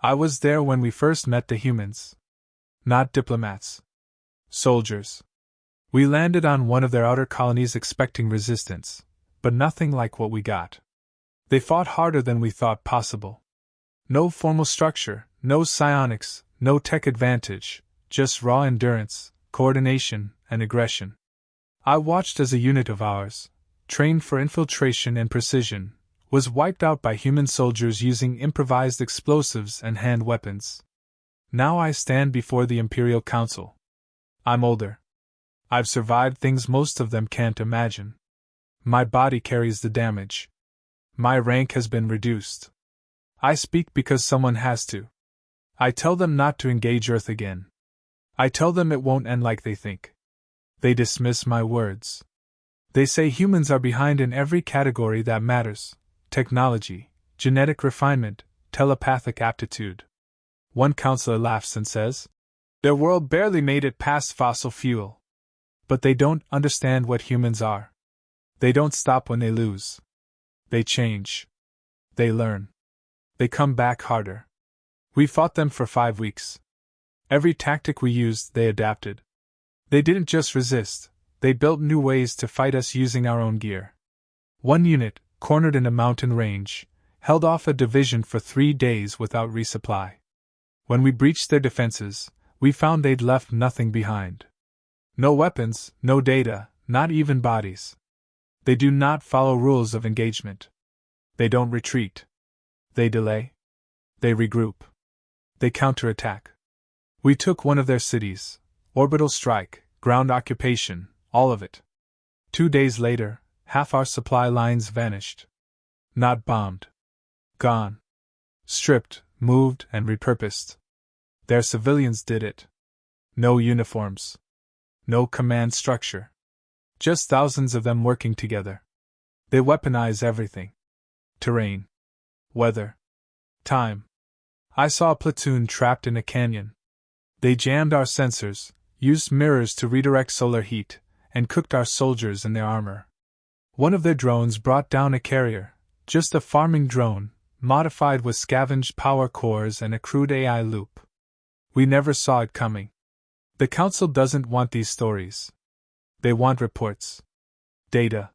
I was there when we first met the humans. Not diplomats. Soldiers. We landed on one of their outer colonies expecting resistance, but nothing like what we got. They fought harder than we thought possible. No formal structure, no psionics, no tech advantage, just raw endurance, coordination, and aggression. I watched as a unit of ours, trained for infiltration and precision, was wiped out by human soldiers using improvised explosives and hand weapons. Now I stand before the Imperial Council. I'm older. I've survived things most of them can't imagine. My body carries the damage. My rank has been reduced. I speak because someone has to. I tell them not to engage Earth again. I tell them it won't end like they think. They dismiss my words. They say humans are behind in every category that matters: technology, genetic refinement, telepathic aptitude. One counselor laughs and says, "Their world barely made it past fossil fuel." But they don't understand what humans are. They don't stop when they lose. They change. They learn. They come back harder. We fought them for 5 weeks. Every tactic we used, they adapted. They didn't just resist, they built new ways to fight us using our own gear. One unit, cornered in a mountain range, held off a division for 3 days without resupply. When we breached their defenses, we found they'd left nothing behind. No weapons, no data, not even bodies. They do not follow rules of engagement. They don't retreat. They delay. They regroup. They counterattack. We took one of their cities. Orbital strike, ground occupation, all of it. 2 days later, half our supply lines vanished. Not bombed. Gone. Stripped, moved, and repurposed. Their civilians did it. No uniforms. No command structure. Just thousands of them working together. They weaponize everything. Terrain. Weather. Time. I saw a platoon trapped in a canyon. They jammed our sensors, used mirrors to redirect solar heat, and cooked our soldiers in their armor. One of their drones brought down a carrier, just a farming drone, modified with scavenged power cores and a crude AI loop. We never saw it coming. The Council doesn't want these stories. They want reports. Data.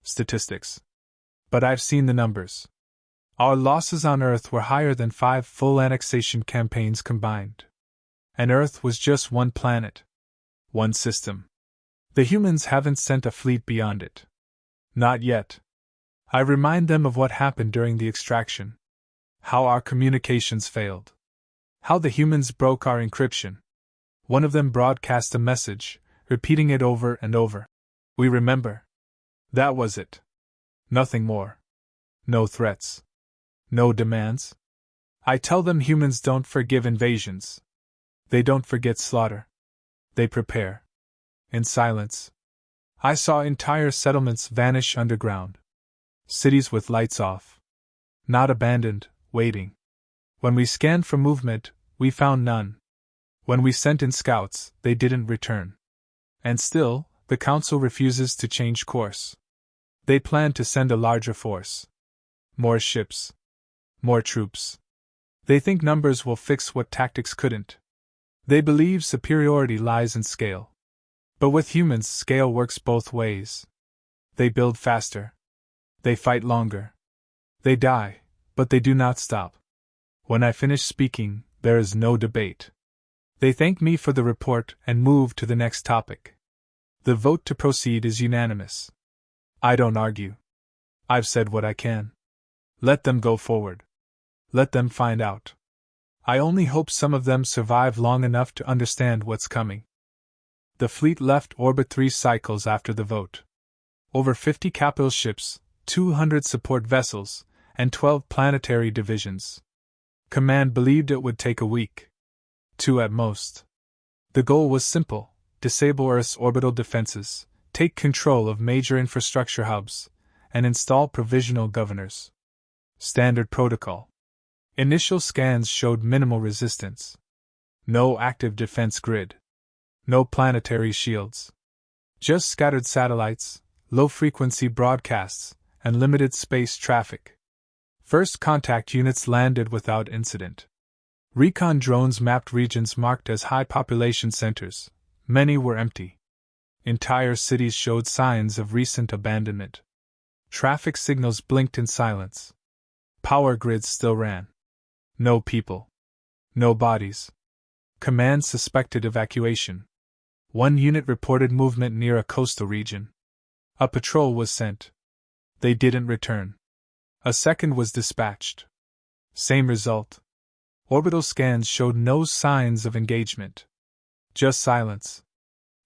Statistics. But I've seen the numbers. Our losses on Earth were higher than 5 full annexation campaigns combined. And Earth was just one planet. One system. The humans haven't sent a fleet beyond it. Not yet. I remind them of what happened during the extraction. How our communications failed. How the humans broke our encryption. One of them broadcast a message, repeating it over and over. We remember. That was it. Nothing more. No threats. No demands. I tell them humans don't forgive invasions. They don't forget slaughter. They prepare. In silence. I saw entire settlements vanish underground. Cities with lights off. Not abandoned, waiting. When we scanned for movement, we found none. When we sent in scouts, they didn't return. And still, the Council refuses to change course. They plan to send a larger force. More ships. More troops. They think numbers will fix what tactics couldn't. They believe superiority lies in scale. But with humans, scale works both ways. They build faster. They fight longer. They die, but they do not stop. When I finish speaking, there is no debate. They thank me for the report and move to the next topic. The vote to proceed is unanimous. I don't argue. I've said what I can. Let them go forward. Let them find out. I only hope some of them survive long enough to understand what's coming. The fleet left orbit 3 cycles after the vote. Over 50 capital ships, 200 support vessels, and 12 planetary divisions. Command believed it would take a week. 2 at most. The goal was simple: disable Earth's orbital defenses, take control of major infrastructure hubs, and install provisional governors. Standard protocol. Initial scans showed minimal resistance. No active defense grid. No planetary shields. Just scattered satellites, low-frequency broadcasts, and limited space traffic. First contact units landed without incident. Recon drones mapped regions marked as high population centers. Many were empty. Entire cities showed signs of recent abandonment. Traffic signals blinked in silence. Power grids still ran. No people. No bodies. Command suspected evacuation. One unit reported movement near a coastal region. A patrol was sent. They didn't return. A second was dispatched. Same result. Orbital scans showed no signs of engagement. Just silence.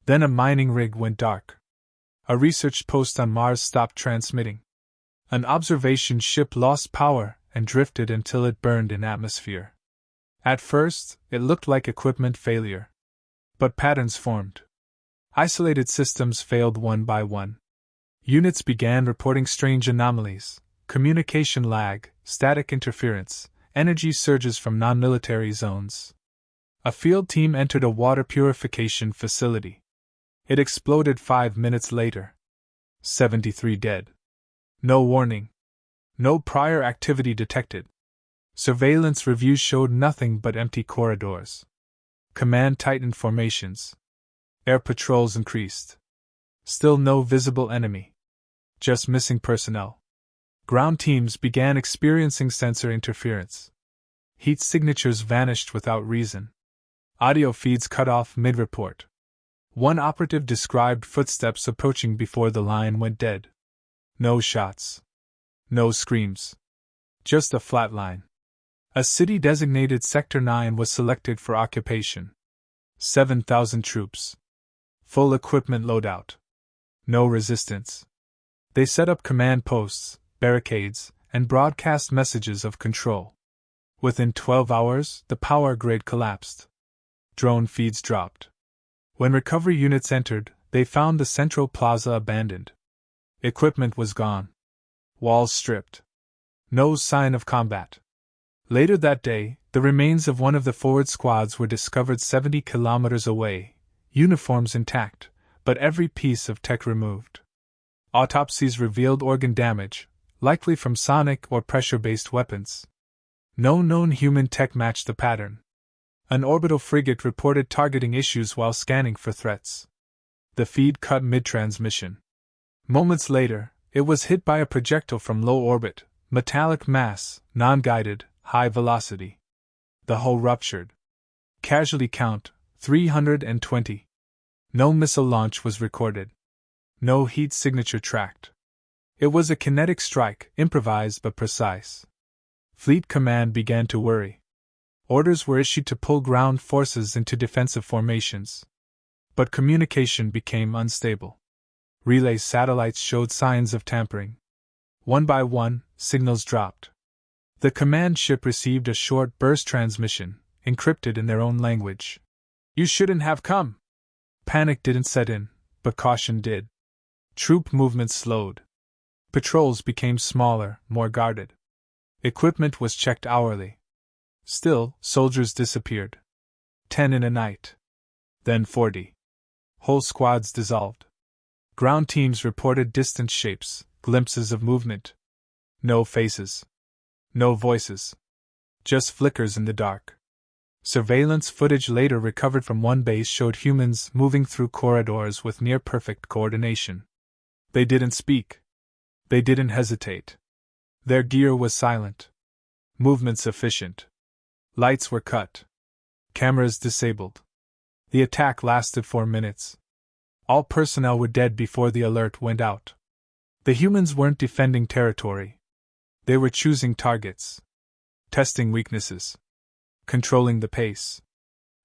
Then a mining rig went dark. A research post on Mars stopped transmitting. An observation ship lost power and drifted until it burned in atmosphere. At first, it looked like equipment failure. But patterns formed. Isolated systems failed one by one. Units began reporting strange anomalies: communication lag, static interference, energy surges from non-military zones. A field team entered a water purification facility. It exploded 5 minutes later. 73 dead. No warning. No prior activity detected. Surveillance reviews showed nothing but empty corridors. Command tightened formations. Air patrols increased. Still no visible enemy. Just missing personnel. Ground teams began experiencing sensor interference. Heat signatures vanished without reason. Audio feeds cut off mid-report. One operative described footsteps approaching before the line went dead. No shots. No screams. Just a flat line. A city designated Sector 9 was selected for occupation. 7,000 troops. Full equipment loadout. No resistance. They set up command posts, barricades, and broadcast messages of control. Within 12 hours, the power grid collapsed. Drone feeds dropped. When recovery units entered, they found the central plaza abandoned. Equipment was gone. Walls stripped. No sign of combat. Later that day, the remains of one of the forward squads were discovered 70 kilometers away, uniforms intact, but every piece of tech removed. Autopsies revealed organ damage, likely from sonic or pressure-based weapons. No known human tech matched the pattern. An orbital frigate reported targeting issues while scanning for threats. The feed cut mid-transmission. Moments later, it was hit by a projectile from low orbit, metallic mass, non-guided, high velocity. The hull ruptured. Casualty count, 320. No missile launch was recorded. No heat signature tracked. It was a kinetic strike, improvised but precise. Fleet Command began to worry. Orders were issued to pull ground forces into defensive formations. But communication became unstable. Relay satellites showed signs of tampering. One by one, signals dropped. The command ship received a short burst transmission, encrypted in their own language. "You shouldn't have come." Panic didn't set in, but caution did. Troop movements slowed. Patrols became smaller, more guarded. Equipment was checked hourly. Still, soldiers disappeared. 10 in a night. Then 40. Whole squads dissolved. Ground teams reported distant shapes, glimpses of movement. No faces. No voices. Just flickers in the dark. Surveillance footage later recovered from one base showed humans moving through corridors with near-perfect coordination. They didn't speak. They didn't hesitate. Their gear was silent. Movements efficient. Lights were cut. Cameras disabled. The attack lasted 4 minutes. All personnel were dead before the alert went out. The humans weren't defending territory. They were choosing targets. Testing weaknesses. Controlling the pace.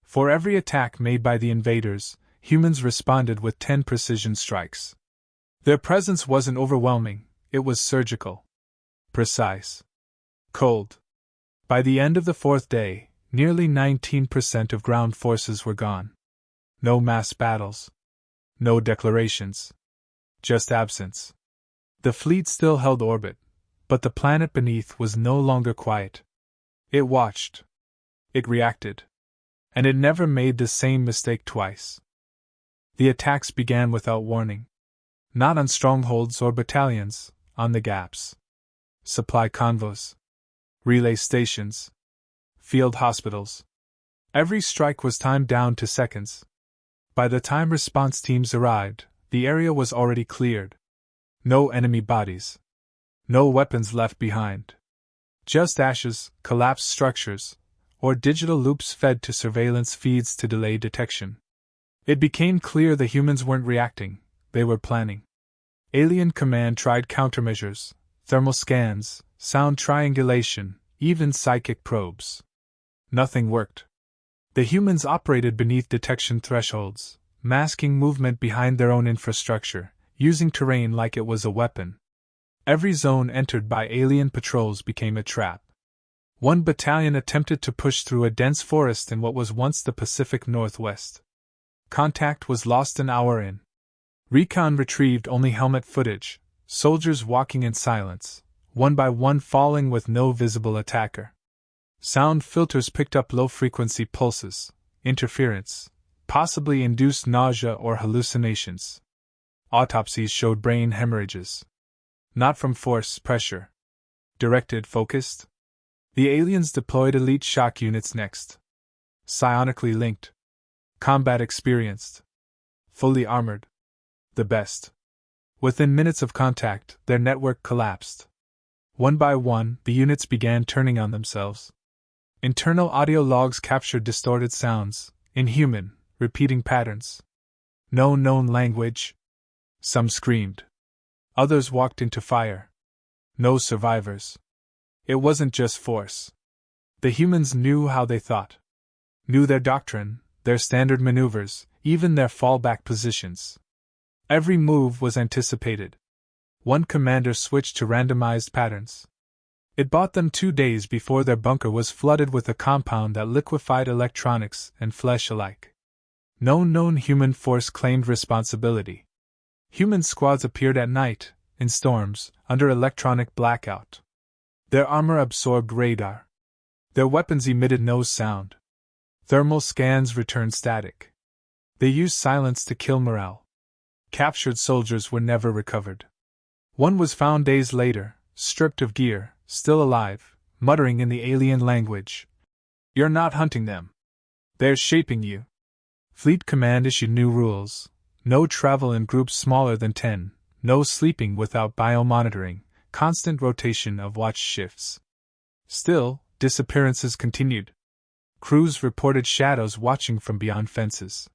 For every attack made by the invaders, humans responded with 10 precision strikes. Their presence wasn't overwhelming, it was surgical. Precise. Cold. By the end of the 4th day, nearly 19% of ground forces were gone. No mass battles. No declarations. Just absence. The fleet still held orbit, but the planet beneath was no longer quiet. It watched. It reacted. And it never made the same mistake twice. The attacks began without warning. Not on strongholds or battalions, on the gaps. Supply convoys. Relay stations. field hospitals. Every strike was timed down to seconds. By the time response teams arrived, the area was already cleared. No enemy bodies. No weapons left behind. Just ashes, collapsed structures, or digital loops fed to surveillance feeds to delay detection. It became clear the humans weren't reacting, they were planning. Alien Command tried countermeasures, thermal scans, sound triangulation, even psychic probes. Nothing worked. The humans operated beneath detection thresholds, masking movement behind their own infrastructure, using terrain like it was a weapon. Every zone entered by alien patrols became a trap. One battalion attempted to push through a dense forest in what was once the Pacific Northwest. Contact was lost an hour in. Recon retrieved only helmet footage, soldiers walking in silence, one by one falling with no visible attacker. Sound filters picked up low-frequency pulses, interference, possibly induced nausea or hallucinations. Autopsies showed brain hemorrhages. Not from force pressure. Directed, focused. The aliens deployed elite shock units next. Psionically linked. Combat experienced. Fully armored. The best. Within minutes of contact, their network collapsed. One by one, the units began turning on themselves. Internal audio logs captured distorted sounds, inhuman, repeating patterns. No known language. Some screamed. Others walked into fire. No survivors. It wasn't just force. The humans knew how they thought. Knew their doctrine, their standard maneuvers, even their fallback positions. Every move was anticipated. One commander switched to randomized patterns. It bought them 2 days before their bunker was flooded with a compound that liquefied electronics and flesh alike. No known human force claimed responsibility. Human squads appeared at night, in storms, under electronic blackout. Their armor absorbed radar. Their weapons emitted no sound. Thermal scans returned static. They used silence to kill morale. Captured soldiers were never recovered. One was found days later, stripped of gear, still alive, muttering in the alien language. "You're not hunting them. They're shaping you." Fleet Command issued new rules. No travel in groups smaller than 10, no sleeping without biomonitoring, constant rotation of watch shifts. Still, disappearances continued. Crews reported shadows watching from beyond fences.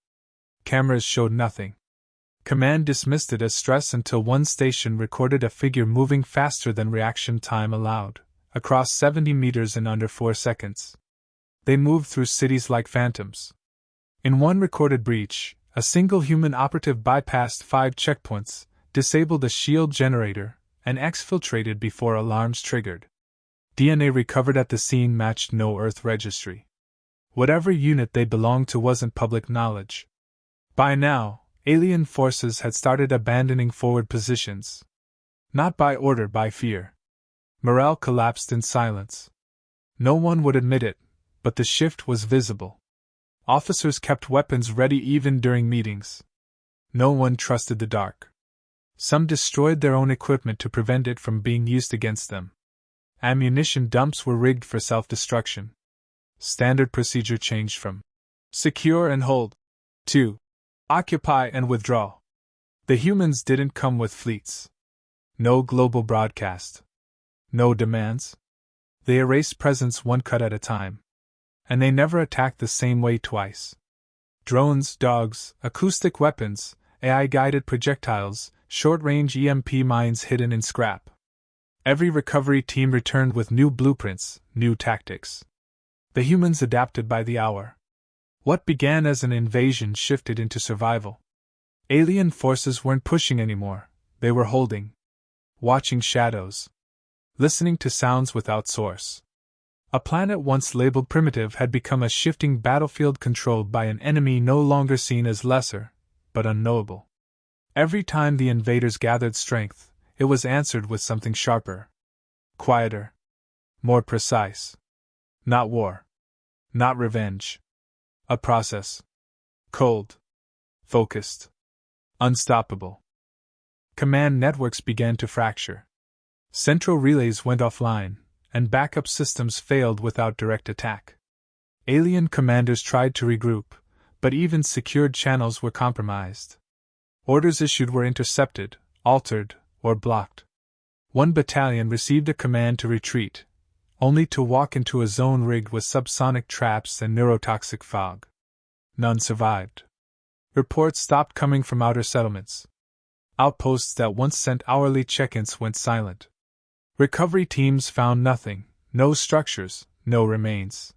Cameras showed nothing. Command dismissed it as stress until one station recorded a figure moving faster than reaction time allowed, across 70 meters in under 4 seconds. They moved through cities like phantoms. In one recorded breach, a single human operative bypassed 5 checkpoints, disabled a shield generator, and exfiltrated before alarms triggered. DNA recovered at the scene matched no Earth registry. Whatever unit they belonged to wasn't public knowledge. By now, alien forces had started abandoning forward positions. Not by order, by fear. Morale collapsed in silence. No one would admit it, but the shift was visible. Officers kept weapons ready even during meetings. No one trusted the dark. Some destroyed their own equipment to prevent it from being used against them. Ammunition dumps were rigged for self-destruction. Standard procedure changed from secure and hold to occupy and withdraw. The humans didn't come with fleets. No global broadcast. No demands. They erased presence one cut at a time. And they never attacked the same way twice. Drones, dogs, acoustic weapons, AI-guided projectiles, short-range EMP mines hidden in scrap. Every recovery team returned with new blueprints, new tactics. The humans adapted by the hour. What began as an invasion shifted into survival. Alien forces weren't pushing anymore, they were holding. Watching shadows. Listening to sounds without source. A planet once labeled primitive had become a shifting battlefield controlled by an enemy no longer seen as lesser, but unknowable. Every time the invaders gathered strength, it was answered with something sharper. Quieter. More precise. Not war. Not revenge. A process. Cold. Focused. Unstoppable. Command networks began to fracture. Central relays went offline, and backup systems failed without direct attack. Alien commanders tried to regroup, but even secured channels were compromised. Orders issued were intercepted, altered, or blocked. One battalion received a command to retreat, only to walk into a zone rigged with subsonic traps and neurotoxic fog. None survived. Reports stopped coming from outer settlements. Outposts that once sent hourly check-ins went silent. Recovery teams found nothing, no structures, no remains.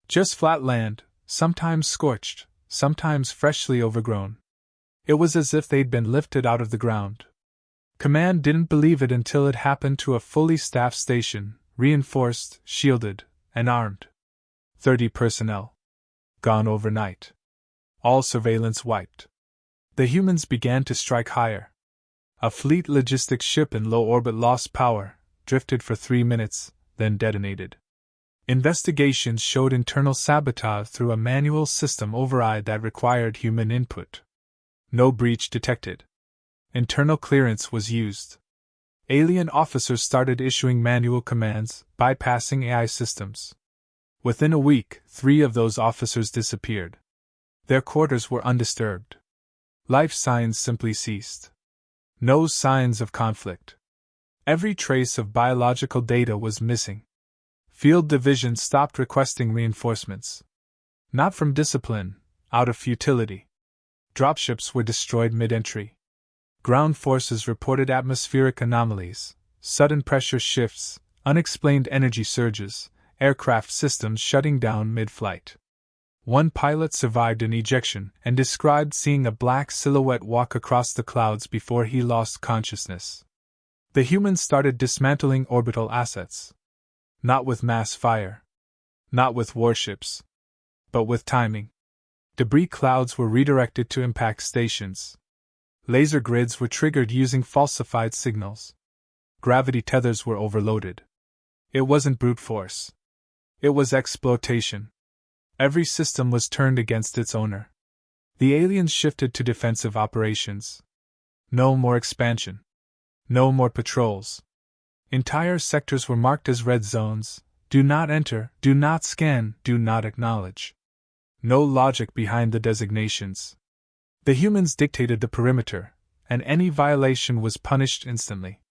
Just flat land, sometimes scorched, sometimes freshly overgrown. It was as if they'd been lifted out of the ground. Command didn't believe it until it happened to a fully staffed station, reinforced, shielded, and armed. 30 personnel. Gone overnight. All surveillance wiped. The humans began to strike higher. A fleet logistics ship in low orbit lost power, drifted for 3 minutes, then detonated. Investigations showed internal sabotage through a manual system override that required human input. No breach detected. Internal clearance was used. Alien officers started issuing manual commands, bypassing AI systems. Within a week, 3 of those officers disappeared. Their quarters were undisturbed. Life signs simply ceased. No signs of conflict. Every trace of biological data was missing. Field Division stopped requesting reinforcements. Not from discipline, out of futility. Dropships were destroyed mid-entry. Ground forces reported atmospheric anomalies, sudden pressure shifts, unexplained energy surges, aircraft systems shutting down mid-flight. One pilot survived an ejection and described seeing a black silhouette walk across the clouds before he lost consciousness. The humans started dismantling orbital assets. Not with mass fire. Not with warships. But with timing. Debris clouds were redirected to impact stations. Laser grids were triggered using falsified signals. Gravity tethers were overloaded. It wasn't brute force. It was exploitation. Every system was turned against its owner. The aliens shifted to defensive operations. No more expansion. No more patrols. Entire sectors were marked as red zones. Do not enter, do not scan, do not acknowledge. No logic behind the designations. The humans dictated the perimeter, and any violation was punished instantly.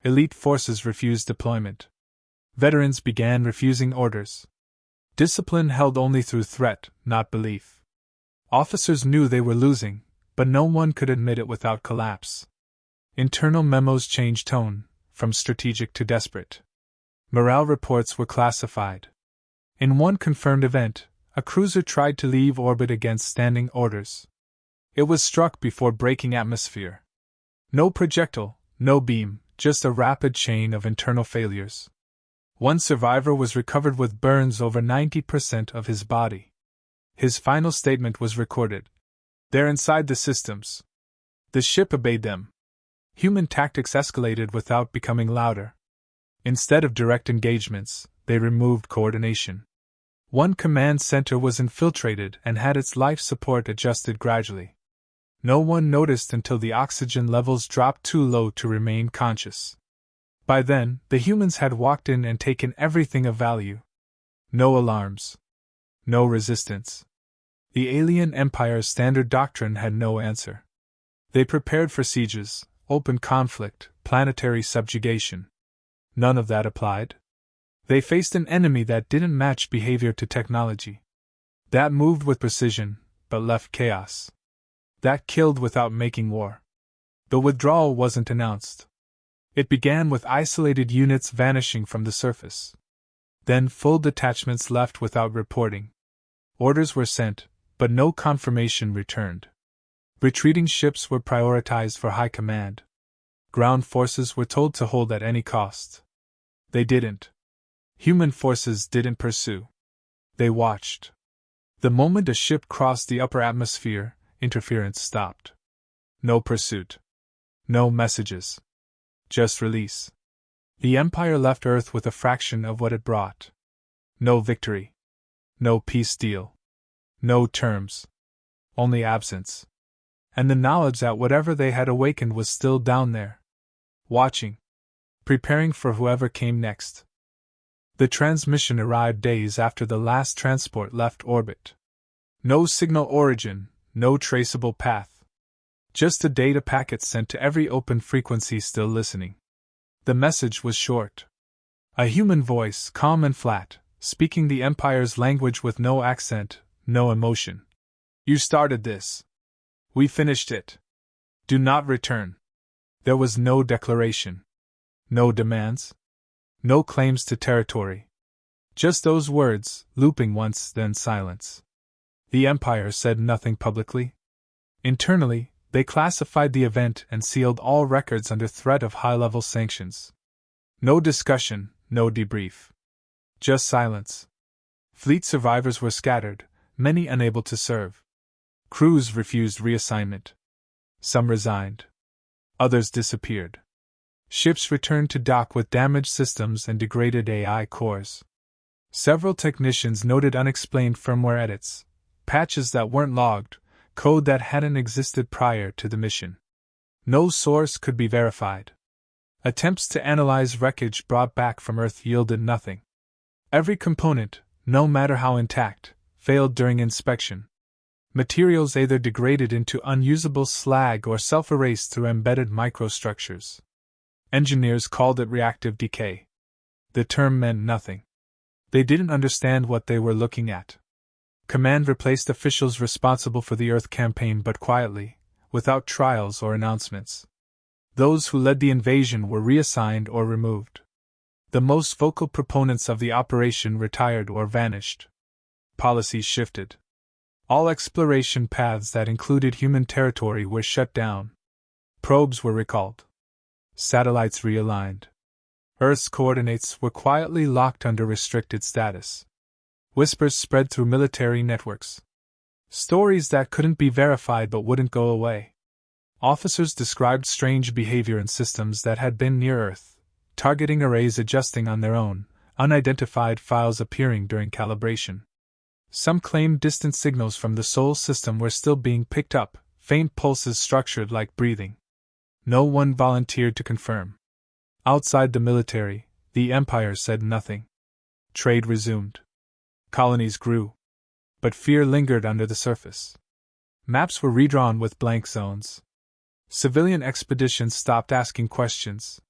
Elite forces refused deployment. Veterans began refusing orders. Discipline held only through threat, not belief. Officers knew they were losing, but no one could admit it without collapse. Internal memos changed tone, from strategic to desperate. Morale reports were classified. In one confirmed event, a cruiser tried to leave orbit against standing orders. It was struck before breaking atmosphere. No projectile, no beam, just a rapid chain of internal failures. One survivor was recovered with burns over 90% of his body. His final statement was recorded. "They're inside the systems. The ship obeyed them." Human tactics escalated without becoming louder. Instead of direct engagements, they removed coordination. One command center was infiltrated and had its life support adjusted gradually. No one noticed until the oxygen levels dropped too low to remain conscious. By then, the humans had walked in and taken everything of value. No alarms. No resistance. The alien empire's standard doctrine had no answer. They prepared for sieges, open conflict, planetary subjugation. None of that applied. They faced an enemy that didn't match behavior to technology. That moved with precision, but left chaos. That killed without making war. The withdrawal wasn't announced. It began with isolated units vanishing from the surface. Then full detachments left without reporting. Orders were sent, but no confirmation returned. Retreating ships were prioritized for high command. Ground forces were told to hold at any cost. They didn't. Human forces didn't pursue. They watched. The moment a ship crossed the upper atmosphere, interference stopped. No pursuit. No messages. Just release. The Empire left Earth with a fraction of what it brought. No victory. No peace deal. No terms. Only absence. And the knowledge that whatever they had awakened was still down there. Watching. Preparing for whoever came next. The transmission arrived days after the last transport left orbit. No signal origin, no traceable path. Just a data packet sent to every open frequency still listening. The message was short. A human voice, calm and flat, speaking the Empire's language with no accent, no emotion. You started this. We finished it. Do not return. There was no declaration. No demands. No claims to territory. Just those words, looping once, then silence. The Empire said nothing publicly. Internally, they classified the event and sealed all records under threat of high-level sanctions. No discussion, no debrief. Just silence. Fleet survivors were scattered, many unable to serve. Crews refused reassignment. Some resigned. Others disappeared. Ships returned to dock with damaged systems and degraded AI cores. Several technicians noted unexplained firmware edits, patches that weren't logged, code that hadn't existed prior to the mission. No source could be verified. Attempts to analyze wreckage brought back from Earth yielded nothing. Every component, no matter how intact, failed during inspection. Materials either degraded into unusable slag or self-erased through embedded microstructures. Engineers called it reactive decay. The term meant nothing. They didn't understand what they were looking at. Command replaced officials responsible for the Earth campaign, but quietly, without trials or announcements. Those who led the invasion were reassigned or removed. The most vocal proponents of the operation retired or vanished. Policies shifted. All exploration paths that included human territory were shut down. Probes were recalled. Satellites realigned. Earth's coordinates were quietly locked under restricted status. Whispers spread through military networks. Stories that couldn't be verified but wouldn't go away. Officers described strange behavior in systems that had been near Earth, targeting arrays adjusting on their own, unidentified files appearing during calibration. Some claimed distant signals from the Sol system were still being picked up, faint pulses structured like breathing. No one volunteered to confirm. Outside the military, the Empire said nothing. Trade resumed. Colonies grew. But fear lingered under the surface. Maps were redrawn with blank zones. Civilian expeditions stopped asking questions.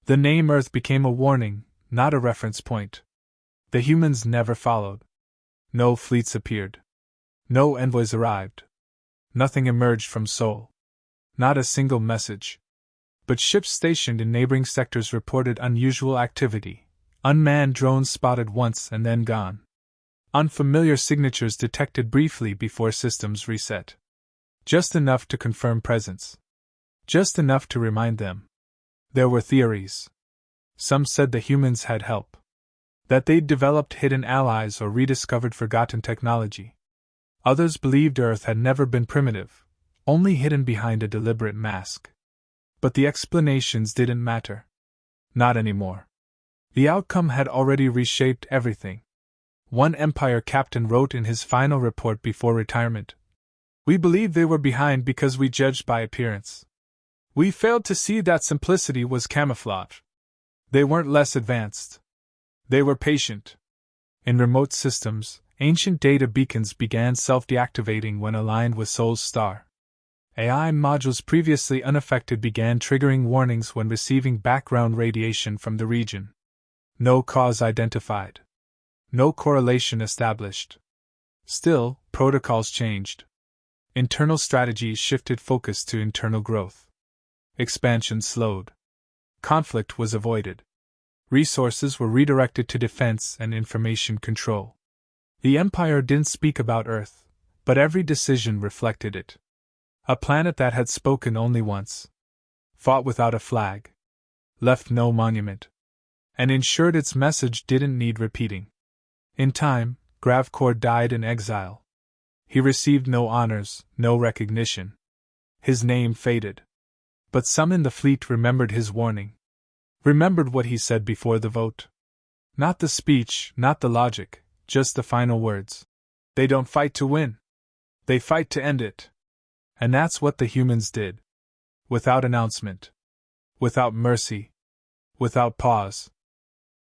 The name Earth became a warning, not a reference point. The humans never followed. No fleets appeared. No envoys arrived. Nothing emerged from Sol. Not a single message. But ships stationed in neighboring sectors reported unusual activity. Unmanned drones spotted once and then gone. Unfamiliar signatures detected briefly before systems reset. Just enough to confirm presence. Just enough to remind them. There were theories. Some said the humans had help. That they'd developed hidden allies or rediscovered forgotten technology. Others believed Earth had never been primitive, only hidden behind a deliberate mask. But the explanations didn't matter. Not anymore. The outcome had already reshaped everything. One Empire captain wrote in his final report before retirement, "We believed they were behind because we judged by appearance. We failed to see that simplicity was camouflage. They weren't less advanced. They were patient." In remote systems, ancient data beacons began self-deactivating when aligned with Sol's star. AI modules previously unaffected began triggering warnings when receiving background radiation from the region. No cause identified. No correlation established. Still, protocols changed. Internal strategies shifted focus to internal growth. Expansion slowed. Conflict was avoided. Resources were redirected to defense and information control. The Empire didn't speak about Earth, but every decision reflected it. A planet that had spoken only once. Fought without a flag. Left no monument. And ensured its message didn't need repeating. In time, Gravcore died in exile. He received no honors, no recognition. His name faded. But some in the fleet remembered his warning. Remembered what he said before the vote. Not the speech, not the logic, just the final words. They don't fight to win. They fight to end it. And that's what the humans did. Without announcement. Without mercy. Without pause.